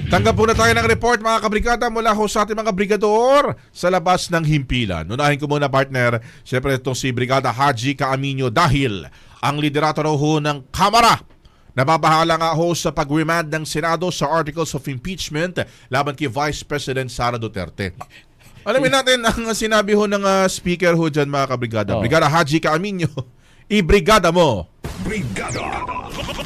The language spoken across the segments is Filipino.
Tanggap po na tayo ng report mga kabrigada mula ho sa ating mga brigador sa labas ng himpilan. Unahin ko muna partner, siyempre itong si Brigada Haji Caaminio dahil ang liderato raw ho ng Kamara nababahala nga ho sa pag-remand ng Senado sa Articles of Impeachment laban kay Vice President Sara Duterte. Alamin natin ang sinabi ho ng speaker ho dyan mga kabrigada. Brigada Haji Caaminio, i-brigada mo! Brigada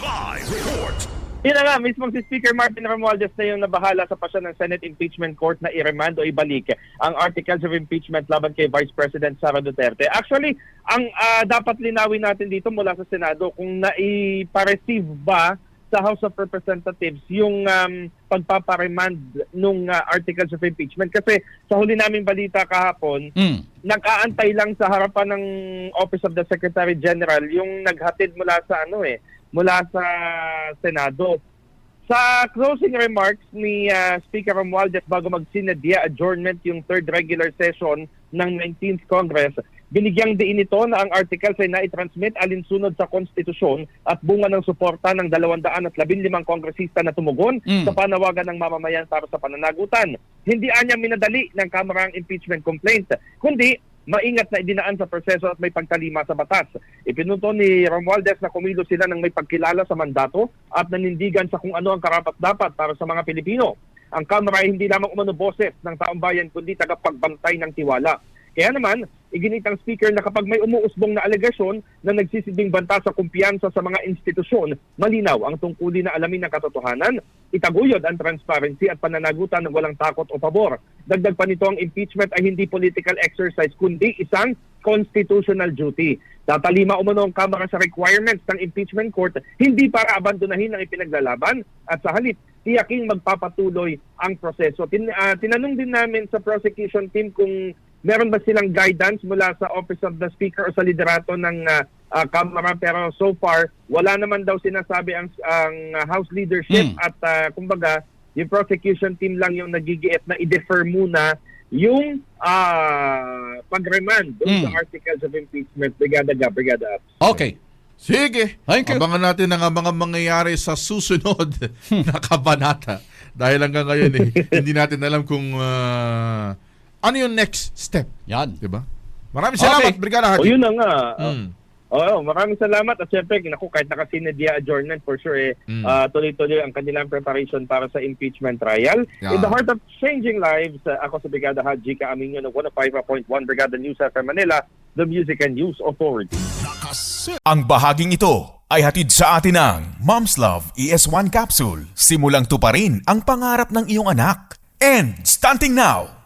Live Report. Yun na nga, mismong si Speaker Martin Romualdez na yung nabahala sa pasya ng Senate Impeachment Court na i-remand o ibalik ang articles of impeachment laban kay Vice President Sara Duterte. Actually, ang dapat linawin natin dito mula sa Senado kung naipa-receive ba sa House of Representatives yung pagpaparemand nung articles of impeachment. Kasi sa huli naming balita kahapon, nag-aantay lang sa harapan ng Office of the Secretary General yung naghatid mula sa mula sa Senado. Sa closing remarks ni Speaker Romualdez bago magsinadya adjournment yung third regular session ng 19th Congress, binigyang diin ito na ang articles ay naitransmit alinsunod sa konstitusyon at bunga ng suporta ng 215 kongresista na tumugon sa panawagan ng mamamayan para sa pananagutan. Hindi anya minadali ng Kamara ang impeachment complaint, kundi maingat na idinaan sa proseso at may pagtalima sa batas. Ipinunto ni Romualdez na kumilos sila ng may pagkilala sa mandato at nanindigan sa kung ano ang karapat-dapat para sa mga Pilipino. Ang Kamara ay hindi lamang umano boses ng taong bayan kundi tagapagbantay ng tiwala. Kaya naman, iginit ang speaker na kapag may umuusbong na alegasyon na nagsisilbing banta sa kumpiyansa sa mga institusyon, malinaw ang tungkulin na alamin ng katotohanan, itaguyod ang transparency at pananagutan ng walang takot o pabor. Dagdag pa nito, ang impeachment ay hindi political exercise kundi isang constitutional duty. Tatalima umano ang Kamara sa requirements ng impeachment court, hindi para abandonahin ang ipinaglalaban at sa halip, tiyaking magpapatuloy ang proseso. Tinanong din namin sa prosecution team kung meron ba silang guidance mula sa Office of the Speaker o sa liderato ng Kamara, pero so far wala naman daw sinasabi ang House leadership at kumbaga yung prosecution team lang yung nagigiit na i-defer muna yung pag-remand sa articles of impeachment. Brigada Apps. Okay. Sige, Thank you. abangan natin ang mga mangyayari sa susunod na kabanata. Dahil hanggang ngayon hindi natin alam kung ano yung next step. Yan. Diba? Maraming salamat, Okay. Brigada O Haji. yun na nga. Maraming salamat at syempre, kahit nakasinadya adjournment for sure, tuloy-tuloy ang kanilang preparation para sa impeachment trial. Yeah. In the heart of changing lives, ako sa Brigada Haji Caaminio ng 105.1 Brigada News FM Manila, the Music and News Authority. Ang bahaging ito ay hatid sa atin ng Mom's Love ES1 Capsule. Simulang tuparin ang pangarap ng iyong anak. And stunting now,